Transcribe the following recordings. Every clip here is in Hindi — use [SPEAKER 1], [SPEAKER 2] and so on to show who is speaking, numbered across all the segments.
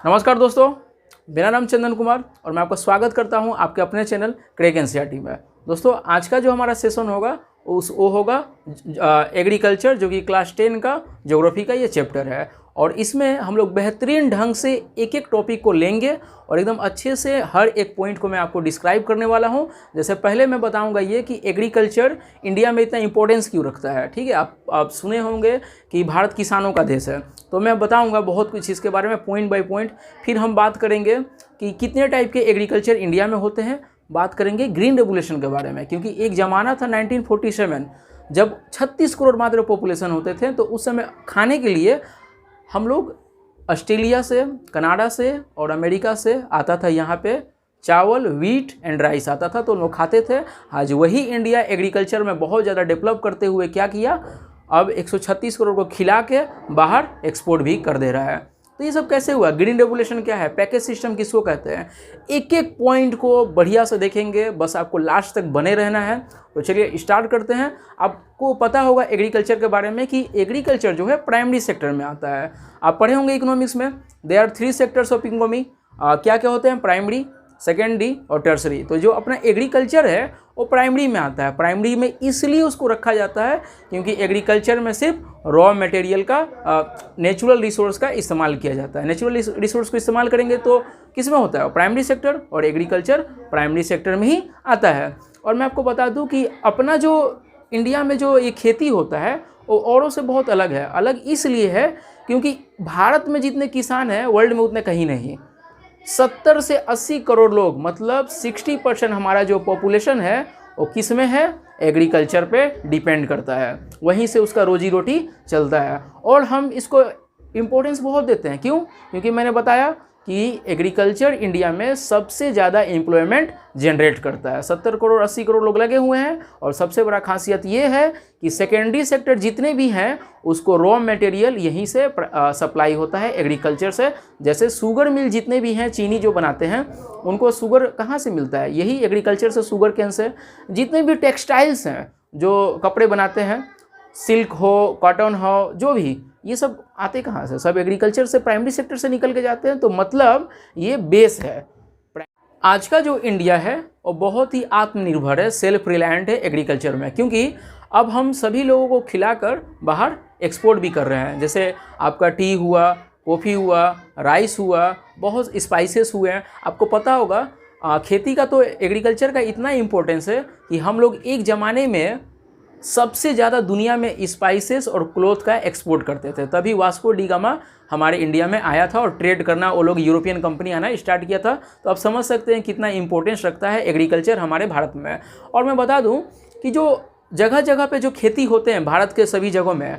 [SPEAKER 1] नमस्कार दोस्तों, मेरा नाम चंदन कुमार और मैं आपका स्वागत करता हूं आपके अपने चैनल क्रैक एनसीईआरटी में। दोस्तों, आज का जो हमारा सेशन होगा वो होगा एग्रीकल्चर, जो कि क्लास 10 का ज्योग्राफी का ये चैप्टर है। और इसमें हम लोग बेहतरीन ढंग से एक एक टॉपिक को लेंगे और एकदम अच्छे से हर एक पॉइंट को मैं आपको डिस्क्राइब करने वाला हूं। जैसे पहले मैं बताऊंगा ये कि एग्रीकल्चर इंडिया में इतना इंपॉर्टेंस क्यों रखता है। ठीक है, आप सुने होंगे कि भारत किसानों का देश है, तो मैं बताऊंगा बहुत कुछ इसके बारे में पॉइंट बाय पॉइंट। फिर हम बात करेंगे कि कितने टाइप के एग्रीकल्चर इंडिया में होते हैं। बात करेंगे ग्रीन रेवोल्यूशन के बारे में, क्योंकि एक ज़माना था 1947 जब 36 करोड़ मात्र पॉपुलेशन होते थे। तो उस समय खाने के लिए हम लोग ऑस्ट्रेलिया से, कनाडा से और अमेरिका से आता था यहाँ पे चावल, व्हीट एंड राइस आता था, तो लोग खाते थे। आज वही इंडिया एग्रीकल्चर में बहुत ज़्यादा डेवलप करते हुए क्या किया, अब 136 करोड़ को खिला के बाहर एक्सपोर्ट भी कर दे रहा है। तो ये सब कैसे हुआ? ग्रीन रेवोल्यूशन क्या है, पैकेज सिस्टम किसको कहते हैं, एक एक पॉइंट को बढ़िया से देखेंगे। बस आपको लास्ट तक बने रहना है। तो चलिए स्टार्ट करते हैं। आपको पता होगा एग्रीकल्चर के बारे में कि एग्रीकल्चर जो है प्राइमरी सेक्टर में आता है। आप पढ़े होंगे इकोनॉमिक्स में, there are 3 sectors of economy. क्या क्या होते हैं? प्राइमरी, सेकेंडरी और टर्सरी। तो जो अपना एग्रीकल्चर है वो प्राइमरी में आता है। प्राइमरी में इसलिए उसको रखा जाता है क्योंकि एग्रीकल्चर में सिर्फ रॉ मटेरियल का, नेचुरल रिसोर्स का इस्तेमाल किया जाता है। नेचुरल रिसोर्स को इस्तेमाल करेंगे तो किस में होता है? प्राइमरी सेक्टर, और एग्रीकल्चर प्राइमरी सेक्टर में ही आता है। और मैं आपको बता दूं कि अपना जो इंडिया में जो ये खेती होता है वो औरों से बहुत अलग है। अलग इसलिए है क्योंकि भारत में जितने किसान हैं वर्ल्ड में उतने कहीं नहीं। 70 से 80 करोड़ लोग, मतलब 60% हमारा जो पॉपुलेशन है वो किस में है? एग्रीकल्चर पे डिपेंड करता है, वहीं से उसका रोजी रोटी चलता है। और हम इसको इम्पोर्टेंस बहुत देते हैं। क्यों? क्योंकि मैंने बताया कि एग्रीकल्चर इंडिया में सबसे ज़्यादा एम्प्लॉयमेंट जनरेट करता है। 70 करोड़ 80 करोड़ लोग लगे हुए हैं। और सबसे बड़ा खासियत ये है कि सेकेंडरी सेक्टर जितने भी हैं उसको रॉ मटेरियल यहीं से सप्लाई होता है, एग्रीकल्चर से। जैसे शुगर मिल जितने भी हैं, चीनी जो बनाते हैं, उनको शुगर कहाँ से मिलता है? यही एग्रीकल्चर से, शुगर केन से। जितने भी टेक्सटाइल्स हैं, जो कपड़े बनाते हैं, सिल्क हो, कॉटन हो, जो भी, ये सब आते कहाँ से? सब एग्रीकल्चर से, प्राइमरी सेक्टर से निकल के जाते हैं। तो मतलब ये बेस है। आज का जो इंडिया है वो बहुत ही आत्मनिर्भर है, सेल्फ रिलायंट है एग्रीकल्चर में, क्योंकि अब हम सभी लोगों को खिलाकर बाहर एक्सपोर्ट भी कर रहे हैं। जैसे आपका टी हुआ, कॉफ़ी हुआ, राइस हुआ, बहुत स्पाइसेस हुए हैं। आपको पता होगा खेती का तो एग्रीकल्चर का इतना इम्पोर्टेंस है कि हम लोग एक ज़माने में सबसे ज़्यादा दुनिया में स्पाइसेस और क्लोथ का एक्सपोर्ट करते थे। तभी वास्को डी गामा हमारे इंडिया में आया था और ट्रेड करना, वो लोग यूरोपियन कंपनी आना स्टार्ट किया था। तो आप समझ सकते हैं कितना इंपॉर्टेंस रखता है एग्रीकल्चर हमारे भारत में। और मैं बता दूं कि जो जगह जगह पे जो खेती होते हैं भारत के सभी जगहों में,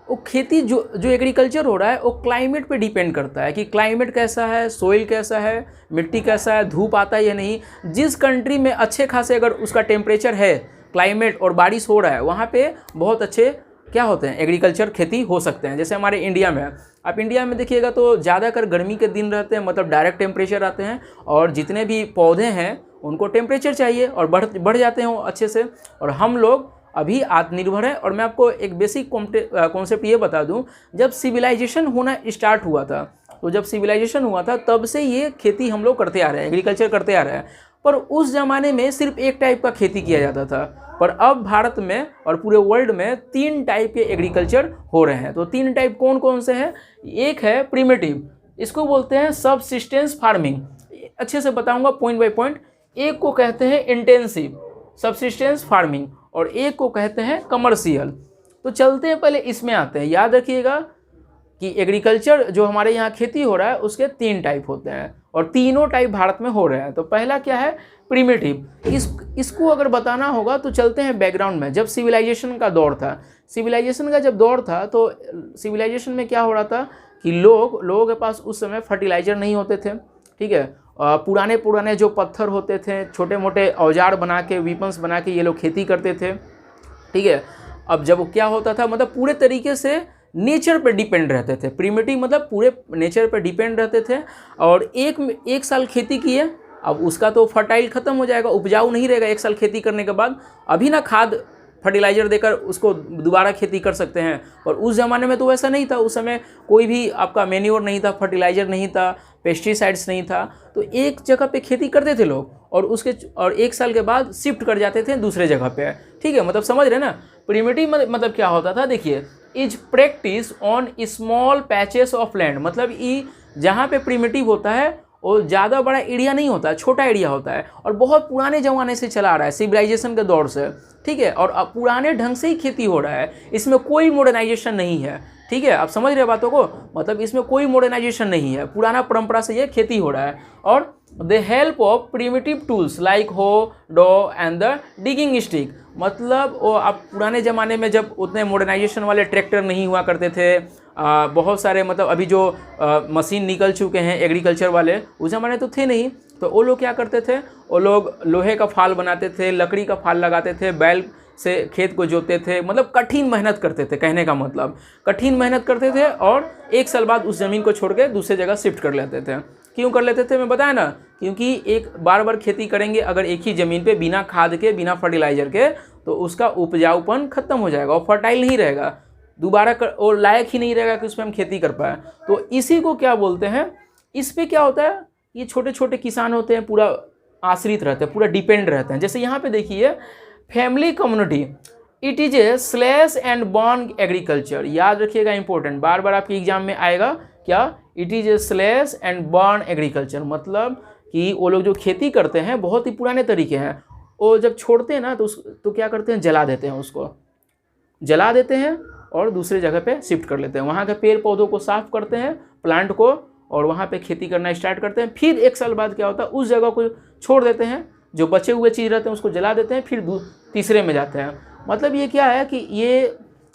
[SPEAKER 1] वो खेती जो एग्रीकल्चर हो रहा है वो क्लाइमेट पे डिपेंड करता है कि क्लाइमेट कैसा है, सोइल कैसा है, मिट्टी कैसा है, धूप आता है या नहीं। जिस कंट्री में अच्छे खासे अगर उसका टेम्परेचर है, क्लाइमेट और बारिश हो रहा है, वहाँ पे बहुत अच्छे क्या होते हैं, एग्रीकल्चर खेती हो सकते हैं। जैसे हमारे इंडिया में, आप इंडिया में देखिएगा तो ज़्यादातर गर्मी के दिन रहते हैं, मतलब डायरेक्ट टेम्परेचर आते हैं। और जितने भी पौधे हैं उनको टेम्परेचर चाहिए और बढ़ जाते हैं वो अच्छे से। और हम लोग अभी आत्मनिर्भर है। और मैं आपको एक बेसिक कॉन्सेप्ट ये बता दूं, जब सिविलाइजेशन होना स्टार्ट हुआ था, तो जब सिविलाइजेशन हुआ था तब से ये खेती हम लोग करते आ रहे हैं, एग्रीकल्चर करते आ रहे हैं। पर उस ज़माने में सिर्फ एक टाइप का खेती किया जाता था। पर अब भारत में और पूरे वर्ल्ड में 3 टाइप के एग्रीकल्चर हो रहे हैं। तो 3 टाइप कौन कौन से हैं? एक है प्रिमिटिव, इसको बोलते हैं सबसिस्टेंस फार्मिंग। अच्छे से बताऊंगा पॉइंट बाय पॉइंट। एक को कहते हैं इंटेंसिव सबसिस्टेंस फार्मिंग और एक को कहते हैं कमर्शियल। तो चलते हैं, पहले इसमें आते हैं। याद रखिएगा कि एग्रीकल्चर जो हमारे यहाँ खेती हो रहा है उसके 3 टाइप होते हैं और तीनों टाइप भारत में हो रहे हैं। तो पहला क्या है? प्रिमिटिव। इसको अगर बताना होगा तो चलते हैं बैकग्राउंड में। जब सिविलाइजेशन का दौर था, सिविलाइजेशन का जब दौर था तो सिविलाइजेशन में क्या हो रहा था कि लोगों के पास उस समय फर्टिलाइजर नहीं होते थे। ठीक है, पुराने जो पत्थर होते थे, छोटे मोटे औजार बना के, वीपन्स बना के ये लोग खेती करते थे। ठीक है, अब जब क्या होता था, मतलब पूरे तरीके से नेचर पे डिपेंड रहते थे। प्रिमिटिव मतलब पूरे नेचर पे डिपेंड रहते थे। और एक साल खेती किए, अब उसका तो फर्टाइल ख़त्म हो जाएगा, उपजाऊ नहीं रहेगा एक साल खेती करने के बाद। अभी ना खाद फर्टिलाइज़र देकर उसको दोबारा खेती कर सकते हैं। पर उस ज़माने में तो वैसा नहीं था। उस समय कोई भी आपका मैन्योर नहीं था, फर्टिलाइज़र नहीं था, पेस्टिसाइड्स नहीं था। तो एक जगह पे खेती करते थे लोग और 1 साल के बाद शिफ्ट कर जाते थे दूसरे जगह पे। ठीक है, मतलब समझ रहे ना। प्रिमिटिव मतलब क्या होता था, देखिए, is practice on small patches of land. मतलब ये जहाँ पे प्रिमिटिव होता है वो ज़्यादा बड़ा एरिया नहीं होता है, छोटा एरिया होता है और बहुत पुराने ज़माने से चला आ रहा है, सिविलाइजेशन के दौर से। ठीक है, और अब पुराने ढंग से ही खेती हो रहा है, इसमें कोई मॉडर्नाइजेशन नहीं है। ठीक है, आप समझ रहे बातों को, मतलब इसमें कोई मॉडर्नाइजेशन नहीं है, पुराना परंपरा से ये खेती हो रहा है। और the help of primitive tools like हो, डॉ एंड द डिगिंग स्टिक। मतलब वो अब पुराने ज़माने में जब उतने मॉडर्नाइजेशन वाले ट्रैक्टर नहीं हुआ करते थे, बहुत सारे मतलब अभी जो मशीन निकल चुके हैं एग्रीकल्चर वाले, उस ज़माने तो थे नहीं। तो वो लोग क्या करते थे, वो लोग लोहे का फाल बनाते थे, लकड़ी का फाल लगाते थे, बैल से खेत को जोतते थे। मतलब कठिन मेहनत करते थे, कहने का मतलब कठिन मेहनत करते थे। और 1 साल बाद उस ज़मीन को छोड़ के दूसरे जगह शिफ्ट कर लेते थे। क्यों कर लेते थे, मैं बताया ना, क्योंकि एक बार बार खेती करेंगे अगर एक ही ज़मीन पे बिना खाद के, बिना फर्टिलाइज़र के, तो उसका उपजाऊपन खत्म हो जाएगा और फर्टाइल नहीं रहेगा, दोबारा और लायक ही नहीं रहेगा कि उसमें हम खेती कर पाए। तो इसी को क्या बोलते हैं, इस पे क्या होता है, ये छोटे छोटे किसान होते हैं, पूरा आश्रित रहते हैं, पूरा डिपेंड रहते हैं। जैसे यहाँ पे देखिए, family community, it is A slash and burn agriculture. याद रखिएगा, इंपॉर्टेंट, बार बार आपके एग्जाम में आएगा क्या, it is A slash and burn agriculture. मतलब कि वो लोग जो खेती करते हैं बहुत ही पुराने तरीके हैं, वो जब छोड़ते हैं ना तो क्या करते हैं, जला देते हैं, उसको जला देते हैं और दूसरे जगह पे शिफ्ट कर लेते हैं। वहाँ के पेड़ पौधों को साफ करते हैं, प्लांट को, और वहाँ पे खेती करना स्टार्ट करते हैं। फिर 1 साल बाद क्या होता है, उस जगह को छोड़ देते हैं, जो बचे हुए चीज़ रहते हैं उसको जला देते हैं, फिर तीसरे में जाते हैं। मतलब ये क्या है कि ये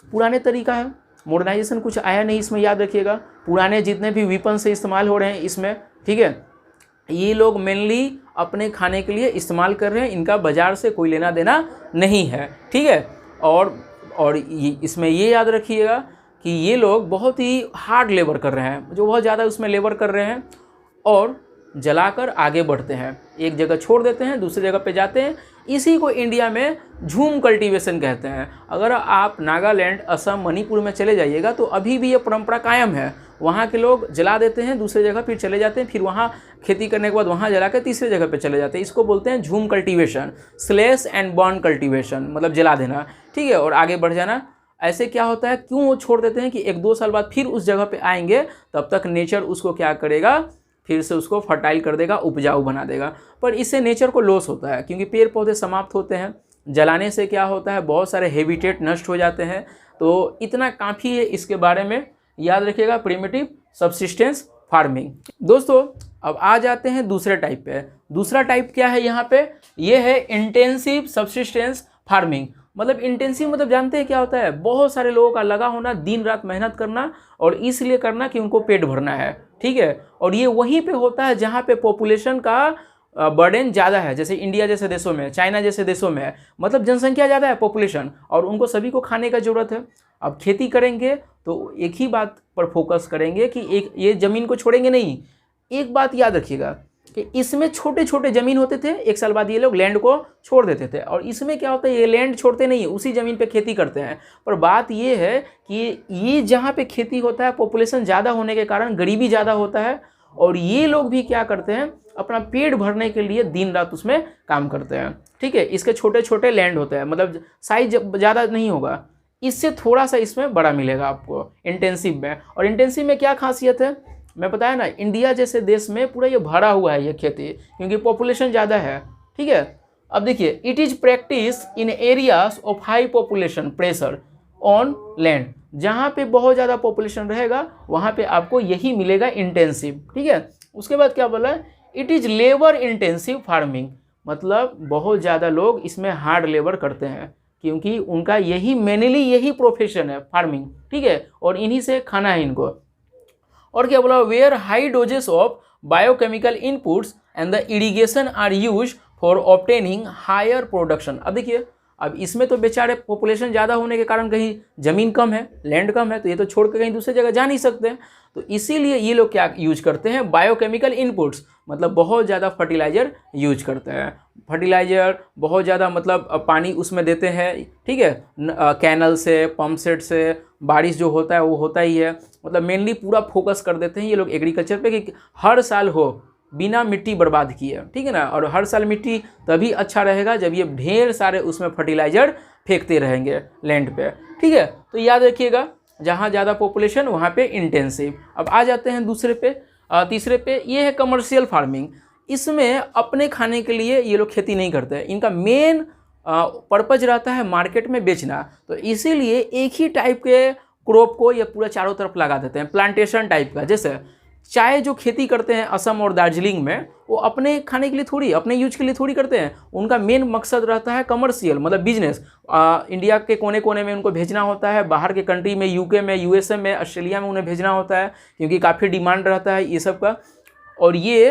[SPEAKER 1] पुराने तरीका है, मॉडर्नाइजेशन कुछ आया नहीं इसमें। याद रखिएगा, पुराने जितने भी वेपन से इस्तेमाल हो रहे हैं इसमें, ठीक है, ये लोग मेनली अपने खाने के लिए इस्तेमाल कर रहे हैं, इनका बाज़ार से कोई लेना देना नहीं है। ठीक है, और इसमें ये याद रखिएगा कि ये लोग बहुत ही हार्ड लेबर कर रहे हैं, जो बहुत ज़्यादा उसमें लेबर कर रहे हैं और जलाकर आगे बढ़ते हैं, एक जगह छोड़ देते हैं, दूसरी जगह पे जाते हैं। इसी को इंडिया में झूम कल्टीवेशन कहते हैं। अगर आप नागालैंड, असम, मणिपुर में चले जाइएगा तो अभी भी ये परंपरा कायम है। वहाँ के लोग जला देते हैं दूसरी जगह, फिर चले जाते हैं, फिर वहाँ खेती करने के बाद वहाँ जला के तीसरी जगह पे चले जाते हैं। इसको बोलते हैं झूम cultivation, slash and burn cultivation, मतलब जला देना। ठीक है, और आगे बढ़ जाना। ऐसे क्या होता है, क्यों वो छोड़ देते हैं कि 1-2 साल बाद फिर उस जगह पे आएंगे, तब तक नेचर उसको क्या करेगा, फिर से उसको फर्टाइल कर देगा, उपजाऊ बना देगा। पर इससे नेचर को लॉस होता है, क्योंकि पेड़ पौधे समाप्त होते हैं। जलाने से क्या होता है, बहुत सारे हैबिटेट नष्ट हो जाते हैं। तो इतना काफ़ी है इसके बारे में, याद रखिएगा, प्रिमिटिव सबसिस्टेंस फार्मिंग। दोस्तों अब आ जाते हैं दूसरे टाइप पे। दूसरा टाइप क्या है यहाँ पे, ये है इंटेंसिव सबसिस्टेंस फार्मिंग। मतलब इंटेंसिव मतलब जानते हैं क्या होता है, बहुत सारे लोगों का लगा होना, दिन रात मेहनत करना, और इसलिए करना कि उनको पेट भरना है। ठीक है, और ये वहीं पे होता है जहाँ पे पॉपुलेशन का बर्डन ज़्यादा है, जैसे इंडिया जैसे देशों में, चाइना जैसे देशों में। मतलब जनसंख्या ज़्यादा है, पॉपुलेशन, और उनको सभी को खाने का ज़रूरत है। अब खेती करेंगे तो एक ही बात पर फोकस करेंगे कि एक ये ज़मीन को छोड़ेंगे नहीं। एक बात याद रखिएगा कि इसमें छोटे छोटे ज़मीन होते थे, 1 साल बाद ये लोग लैंड को छोड़ देते थे। और इसमें क्या होता है, ये लैंड छोड़ते नहीं है, उसी ज़मीन पे खेती करते हैं। पर बात ये है कि ये जहाँ पे खेती होता है, पॉपुलेशन ज़्यादा होने के कारण गरीबी ज़्यादा होता है, और ये लोग भी क्या करते हैं, अपना पेट भरने के लिए दिन रात उसमें काम करते हैं। ठीक है, इसके छोटे छोटे लैंड होते हैं, मतलब साइज ज़्यादा नहीं होगा, इससे थोड़ा सा इसमें बड़ा मिलेगा आपको इंटेंसिव में। और इंटेंसिव में क्या खासियत है, मैं बताया ना, इंडिया जैसे देश में पूरा ये भरा हुआ है ये खेती, क्योंकि पॉपुलेशन ज़्यादा है। ठीक है, अब देखिए, it is practice in areas of high population pressure on land. जहाँ पे बहुत ज़्यादा पॉपुलेशन रहेगा वहाँ पे आपको यही मिलेगा, इंटेंसिव। ठीक है, उसके बाद क्या बोला, it is labour intensive farming. मतलब बहुत ज़्यादा लोग इसमें हार्ड लेबर करते हैं, क्योंकि उनका यही मेनली यही प्रोफेशन है, फार्मिंग। ठीक है, और इन्हीं से खाना है इनको। और क्या बोला, where high doses of biochemical inputs and the irrigation are use for obtaining higher production. अब देखिए, अब इसमें तो बेचारे पॉपुलेशन ज़्यादा होने के कारण कहीं ज़मीन कम है, लैंड कम है, तो ये तो छोड़ के कहीं दूसरी जगह जा नहीं सकते हैं। तो इसीलिए ये लोग क्या यूज करते हैं, बायोकेमिकल इनपुट्स, मतलब बहुत ज़्यादा फर्टिलाइज़र यूज करते हैं। फर्टिलाइज़र बहुत ज़्यादा मतलब पानी उसमें देते हैं, ठीक है, कैनल से, पंप सेट से, बारिश जो होता है वो होता ही है। मतलब मेनली पूरा फोकस कर देते हैं ये लोग एग्रीकल्चर पे कि हर साल हो बिना मिट्टी बर्बाद किए, ठीक है ना। और हर साल मिट्टी तभी अच्छा रहेगा जब ये ढेर सारे उसमें फर्टिलाइज़र फेंकते रहेंगे लैंड पे, ठीक है। तो याद रखिएगा, जहाँ ज़्यादा पॉपुलेशन वहाँ पे इंटेंसिव। अब आ जाते हैं दूसरे पे, तीसरे पे, ये है कमर्शियल फार्मिंग। इसमें अपने खाने के लिए ये लोग खेती नहीं करते हैं, इनका मेन पर्पज रहता है मार्केट में बेचना। तो इसीलिए एक ही टाइप के क्रॉप को ये पूरा चारों तरफ लगा देते हैं, प्लांटेशन टाइप का। जैसे चाय जो खेती करते हैं असम और दार्जिलिंग में, वो अपने खाने के लिए थोड़ी, अपने यूज के लिए थोड़ी करते हैं, उनका मेन मकसद रहता है कमर्शियल, मतलब बिजनेस। इंडिया के कोने कोने में उनको भेजना होता है, बाहर के कंट्री में, यूके में, यूएसए में, ऑस्ट्रेलिया में उन्हें भेजना होता है, क्योंकि काफ़ी डिमांड रहता है ये सब का। और ये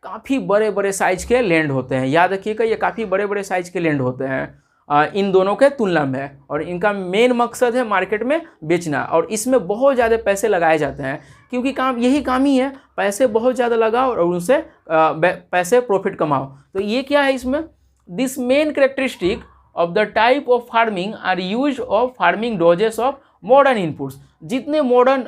[SPEAKER 1] काफ़ी बड़े बड़े साइज के लैंड होते हैं, याद रखिएगा, ये काफ़ी बड़े बड़े साइज के लैंड होते हैं इन दोनों के तुलना में। और इनका मेन मकसद है मार्केट में बेचना, और इसमें बहुत ज़्यादा पैसे लगाए जाते हैं, क्योंकि यही काम ही है, पैसे बहुत ज़्यादा लगाओ और उनसे पैसे प्रॉफिट कमाओ। तो ये क्या है इसमें, this main characteristic of the type of farming are use of farming doses of modern inputs. जितने मॉडर्न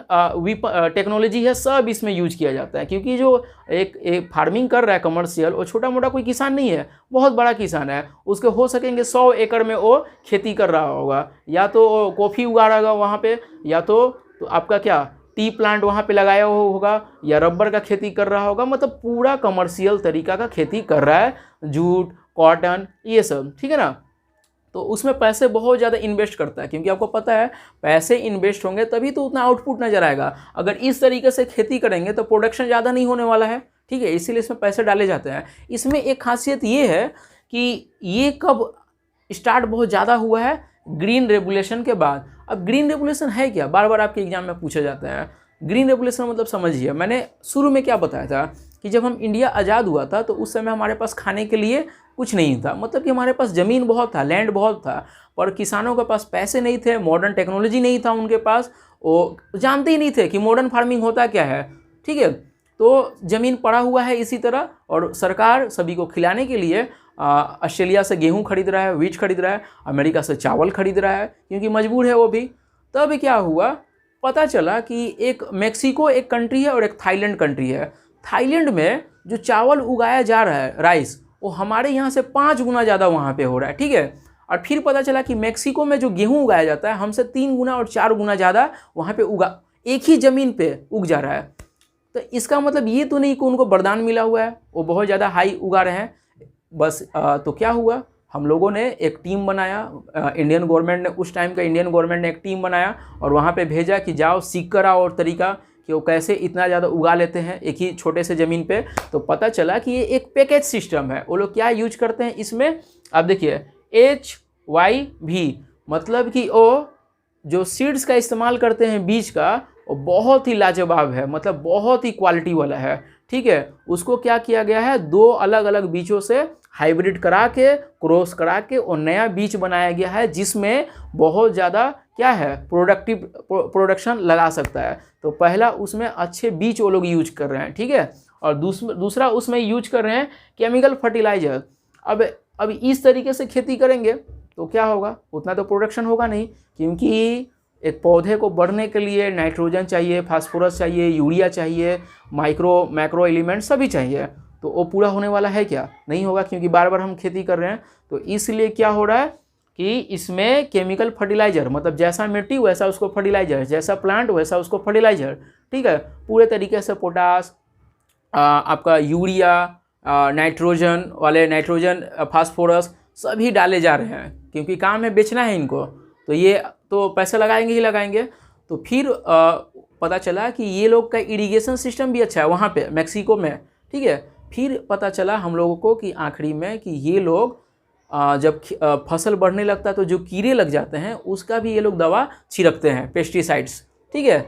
[SPEAKER 1] टेक्नोलॉजी है सब इसमें यूज किया जाता है, क्योंकि जो एक फार्मिंग कर रहा है कमर्शियल, वो छोटा मोटा कोई किसान नहीं है, बहुत बड़ा किसान है। उसके हो सकेंगे 100 एकड़ में वो खेती कर रहा होगा, या तो कॉफ़ी उगा रहा होगा वहाँ पे, या तो आपका क्या टी प्लांट वहाँ पे लगाया होगा, या रबर का खेती कर रहा होगा। मतलब पूरा कमर्शियल तरीका का खेती कर रहा है, जूट, कॉटन, ये सब, ठीक है ना। तो उसमें पैसे बहुत ज़्यादा इन्वेस्ट करता है, क्योंकि आपको पता है पैसे इन्वेस्ट होंगे तभी तो उतना आउटपुट नज़र आएगा। अगर इस तरीके से खेती करेंगे तो प्रोडक्शन ज़्यादा नहीं होने वाला है, ठीक है, इसीलिए इसमें पैसे डाले जाते हैं। इसमें एक खासियत ये है कि ये कब स्टार्ट बहुत ज़्यादा हुआ है, ग्रीन रेगुलेशन के बाद। अब ग्रीन रेगुलेशन है क्या, बार बार आपके एग्जाम में पूछे जाते हैं। ग्रीन रेगुलेशन मतलब समझिए, मैंने शुरू में क्या बताया था कि जब हम इंडिया आज़ाद हुआ था तो उस समय हमारे पास खाने के लिए कुछ नहीं था, मतलब कि हमारे पास ज़मीन बहुत था, लैंड बहुत था, पर किसानों के पास पैसे नहीं थे, मॉडर्न टेक्नोलॉजी नहीं था उनके पास, वो जानते ही नहीं थे कि मॉडर्न फार्मिंग होता क्या है, ठीक है। तो ज़मीन पड़ा हुआ है इसी तरह, और सरकार सभी को खिलाने के लिए ऑस्ट्रेलिया से गेहूं खरीद रहा है, वीट खरीद रहा है, अमेरिका से चावल खरीद रहा है, क्योंकि मजबूर है वो भी। तब क्या हुआ, पता चला कि एक मेक्सिको एक कंट्री है और एक थाईलैंड कंट्री है। थाईलैंड में जो चावल उगाया जा रहा है, राइस, वो हमारे यहाँ से 5 गुना ज़्यादा वहाँ पे हो रहा है, ठीक है। और फिर पता चला कि मेक्सिको में जो गेहूँ उगाया जाता है हमसे 3 गुना और 4 गुना ज़्यादा वहाँ पे एक ही ज़मीन पे उग जा रहा है। तो इसका मतलब ये तो नहीं कि उनको वरदान मिला हुआ है, वो बहुत ज़्यादा हाई उगा रहे हैं बस। तो क्या हुआ, हम लोगों ने एक टीम बनाया, इंडियन गवर्नमेंट ने, उस टाइम का इंडियन गवर्नमेंट ने एक टीम बनाया और वहाँ पे भेजा कि जाओ सीख कर आओ और तरीका कि वो कैसे इतना ज़्यादा उगा लेते हैं एक ही छोटे से ज़मीन पे। तो पता चला कि ये एक पैकेज सिस्टम है। वो लोग क्या यूज करते हैं इसमें, आप देखिए HYV, मतलब कि वो जो सीड्स का इस्तेमाल करते हैं बीज का, वो बहुत ही लाजवाब है, मतलब बहुत ही क्वालिटी वाला है, ठीक है। उसको क्या किया गया है, 2 अलग अलग बीजों से हाइब्रिड करा के, क्रॉस करा के और नया बीज बनाया गया है, जिसमें बहुत ज़्यादा क्या है, प्रोडक्शन लगा सकता है। तो पहला उसमें अच्छे बीज वो लोग यूज कर रहे हैं, ठीक है। और दूसरा उसमें यूज कर रहे हैं केमिकल फर्टिलाइजर। अब इस तरीके से खेती करेंगे तो क्या होगा, उतना तो प्रोडक्शन होगा नहीं, क्योंकि एक पौधे को बढ़ने के लिए नाइट्रोजन चाहिए, फास्फोरस चाहिए, यूरिया चाहिए, मैक्रो एलिमेंट सभी चाहिए। तो वो पूरा होने वाला है क्या, नहीं होगा, क्योंकि बार बार हम खेती कर रहे हैं। तो इसलिए क्या हो रहा है कि इसमें केमिकल फर्टिलाइजर, मतलब जैसा मिट्टी वैसा उसको फर्टिलाइजर, जैसा प्लांट वैसा उसको फर्टिलाइजर, ठीक है। पूरे तरीके से पोटास, आपका यूरिया, नाइट्रोजन, फास्फोरस सभी डाले जा रहे हैं, क्योंकि काम है बेचना है इनको। तो ये तो पैसे लगाएंगे ही लगाएंगे। तो फिर पता चला कि ये लोग का इरिगेशन सिस्टम भी अच्छा है वहाँ पे मेक्सिको में, ठीक है। फिर पता चला हम लोगों को कि आखिरी में कि ये लोग जब फसल बढ़ने लगता है तो जो कीड़े लग जाते हैं उसका भी ये लोग दवा छिड़कते हैं, पेस्टिसाइड्स, ठीक है।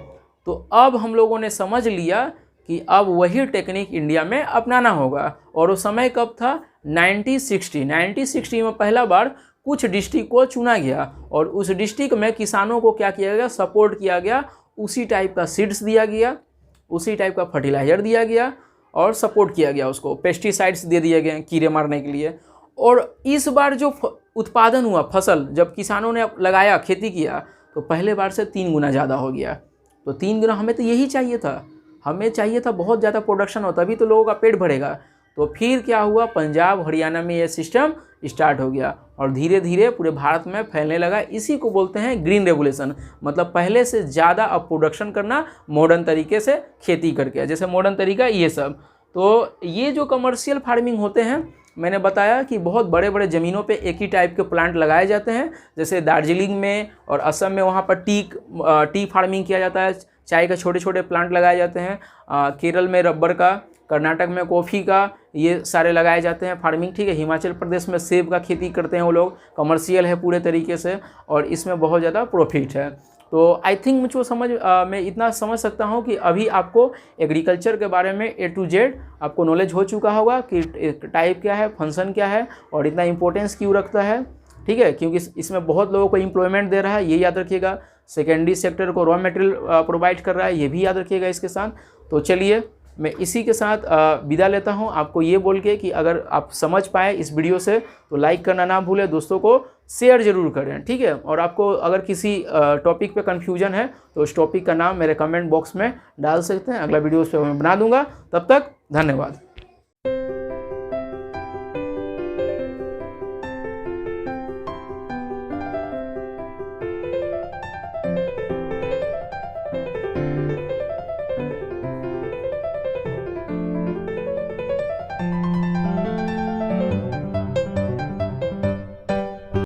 [SPEAKER 1] तो अब हम लोगों ने समझ लिया कि अब वही टेक्निक इंडिया में अपनाना होगा। और वो समय कब था, 1960 में पहला बार कुछ डिस्ट्रिक्ट को चुना गया और उस डिस्ट्रिक्ट में किसानों को क्या किया गया, सपोर्ट किया गया, उसी टाइप का सीड्स दिया गया, उसी टाइप का फर्टिलाइज़र दिया गया और सपोर्ट किया गया, उसको पेस्टिसाइड्स दे दिए गए कीड़े मारने के लिए। और इस बार जो उत्पादन हुआ फसल, जब किसानों ने लगाया, खेती किया, तो पहले बार से 3 गुना ज़्यादा हो गया। तो 3 गुना हमें तो यही चाहिए था, हमें चाहिए था बहुत ज़्यादा प्रोडक्शन हो, तभी तो लोगों का पेट भरेगा। तो फिर क्या हुआ, पंजाब हरियाणा में ये सिस्टम स्टार्ट हो गया और धीरे धीरे पूरे भारत में फैलने लगा। इसी को बोलते हैं ग्रीन रेवोल्यूशन, मतलब पहले से ज़्यादा अब प्रोडक्शन करना मॉडर्न तरीके से खेती करके, जैसे मॉडर्न तरीका ये सब। तो ये जो कमर्शियल फार्मिंग होते हैं, मैंने बताया कि बहुत बड़े बड़े ज़मीनों पे एक ही टाइप के प्लांट लगाए जाते हैं, जैसे दार्जिलिंग में और असम में वहाँ पर टी फार्मिंग किया जाता है, चाय के छोटे छोटे प्लांट लगाए जाते हैं। केरल में रबर का, कर्नाटक में कॉफ़ी का, ये सारे लगाए जाते हैं फार्मिंग, ठीक है। हिमाचल प्रदेश में सेब का खेती करते हैं वो लोग, कमर्शियल है पूरे तरीके से और इसमें बहुत ज़्यादा प्रॉफिट है। तो आई थिंक मुझको मैं इतना समझ सकता हूँ कि अभी आपको एग्रीकल्चर के बारे में A to Z आपको नॉलेज हो चुका होगा कि टाइप क्या है, फंक्शन क्या है और इतना इंपॉर्टेंस क्यों रखता है, ठीक है, क्योंकि इसमें बहुत लोगों को एम्प्लॉयमेंट दे रहा है, ये याद रखिएगा। सेकेंडरी सेक्टर को रॉ मटेरियल प्रोवाइड कर रहा है, ये भी याद रखिएगा इसके साथ। तो चलिए मैं इसी के साथ विदा लेता हूं, आपको ये बोल के कि अगर आप समझ पाए इस वीडियो से तो लाइक करना ना भूलें, दोस्तों को शेयर जरूर करें, ठीक है। और आपको अगर किसी टॉपिक पे कन्फ्यूजन है तो उस टॉपिक का नाम मेरे कमेंट बॉक्स में डाल सकते हैं, अगला वीडियो उस पर मैं बना दूंगा। तब तक धन्यवाद।